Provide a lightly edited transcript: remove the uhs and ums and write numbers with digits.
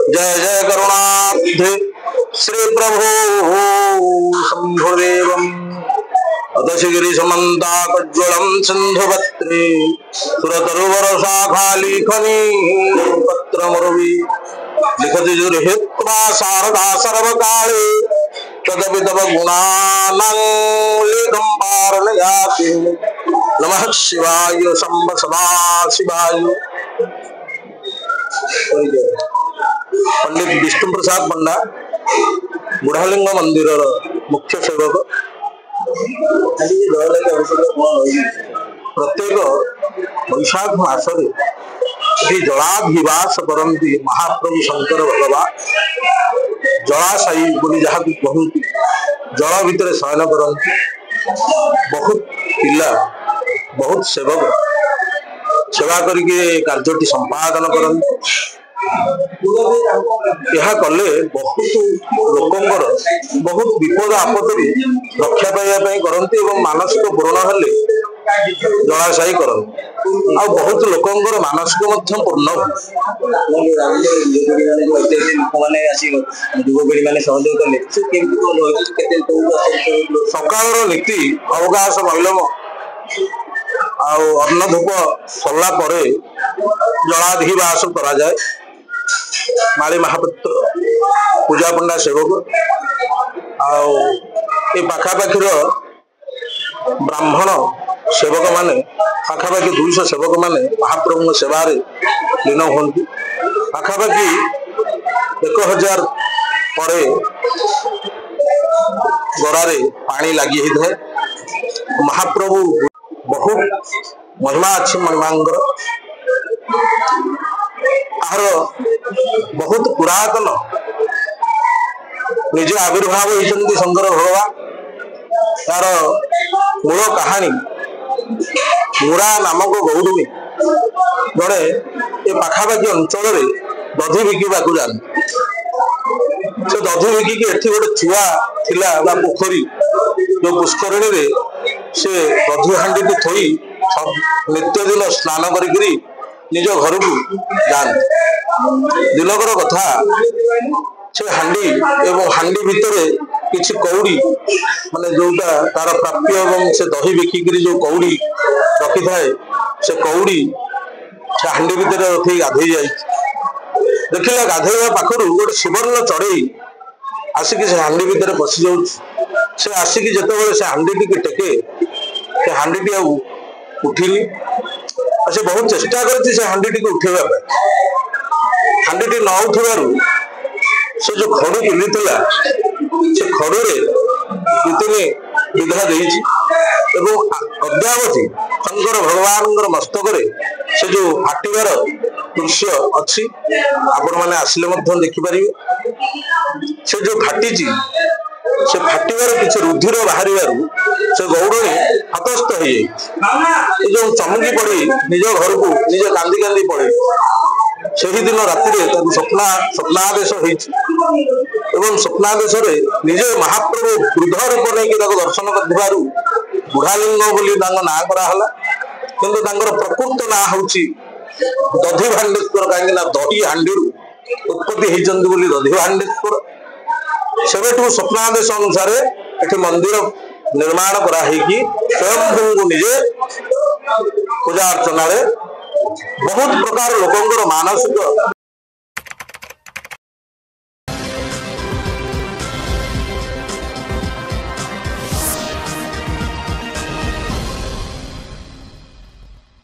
जय जय करुणाब्धे श्री प्रभु शंभुदेवम् अदशगिरी समन्ताकज्ज्वलं सिन्धुपत्रे सुरतरुवर शाखालीखनी पत्रमरुवि लिखति जुर्हित्वा शारदा सर्वकाले तदपि तव गुणानां लेखं पारणयाति नमः शिवाय शंभ सदा शिवाय। पंडित विष्णु प्रसाद पंडा बुढ़ालिंग मंदिर मुख्य सेवक। प्रत्येक वैशाख मासरे जलाधिवास करती महाप्रभु शंकर भगवान जलाशायी बोली जहाँ कहती जल भितर शयन करती। बहुत पिला बहुत सेवक सेवा करके कार्यटी संपादन करती। यह कले बहुत लोकंर बहुत विपद आपद रक्षा पाइबा करती और मानसिक पूर्ण हेले जलाशायी करती आ बहुत लोकंर मानसिक पूर्ण सकाल नीति अवकाश महिलम अन्न धूप सरला जलाधिवास करा जाए। माली महापात्र पूजा पंडा सेवक आखापाखि ब्राह्मण सेवक माने पाखापाखि 200 सेवक माने महाप्रभु सेवा लीन हमें पाखापाखि 1000 पर गड़े पानी लगी है। महाप्रभु बहुत महिमा अच्छी महिमांगर आर बहुत पुरातन निज आविर्भाव होती शंकर भगवान। तार मूल कहानी मुरा नामक गौरवी जड़े ये पाखापाखि अंचल दधि बिकवा जाते से दधि बिकिकी एठी गोटे चुआ थिला बा पोखरी जो पुष्करणी रे से दधि हांडी थोई नित्य दिन स्नान करी निज घर को जाते। दिनकर कथा से हांडी एवं हांडी भितर किछि कौड़ी माने जोटा तार प्राप्य एवं से दही बिकिकी जो कौड़ी रखी थाए से कौड़ी से हांडी भितर रखी गाधे जाए। देखिला गाधेवा पाखरु गोटे सुवर्ण चढ़ई आसिक से हांडी भितर पशि जाऊँ से आसिक जितेबाला से हांडी टेके से हांडी उठिनी से बहुत चेष्टा करती से हांडी उठेवा हांडी न उठवार से जो खड़ू पिंधिला से खड़ू रे विधा देती अद्यावधि शंकर भगवान मस्तक से जो फाटिबार दृश्य अच्छी आपण मैंने आसिले देखिपारे से जो फाटी से फाटिबार किसी रुधिर बाहर से गौरणी हतस्थ हो जो चमकी पड़ी निज घर को निज कांदी कांदी पड़े से दिन राति स्वप्नादेश एवं स्वप्नादेश निजे महाप्रभु वृद्ध रूप नहीं दर्शन कर बुढ़ालिंग बोली ना कराला किंतु प्रकृत ना हूँ दधि भांडेश्वर कहीं दही हांडी उत्पत्ति होती दधि भांडेश्वर सेवेठू स्वप्नादेश अनुसार ये मंदिर निर्माण कराही स्वयंभू को निजे पूजा अर्चना बहुत प्रकार लोकंर मानसिक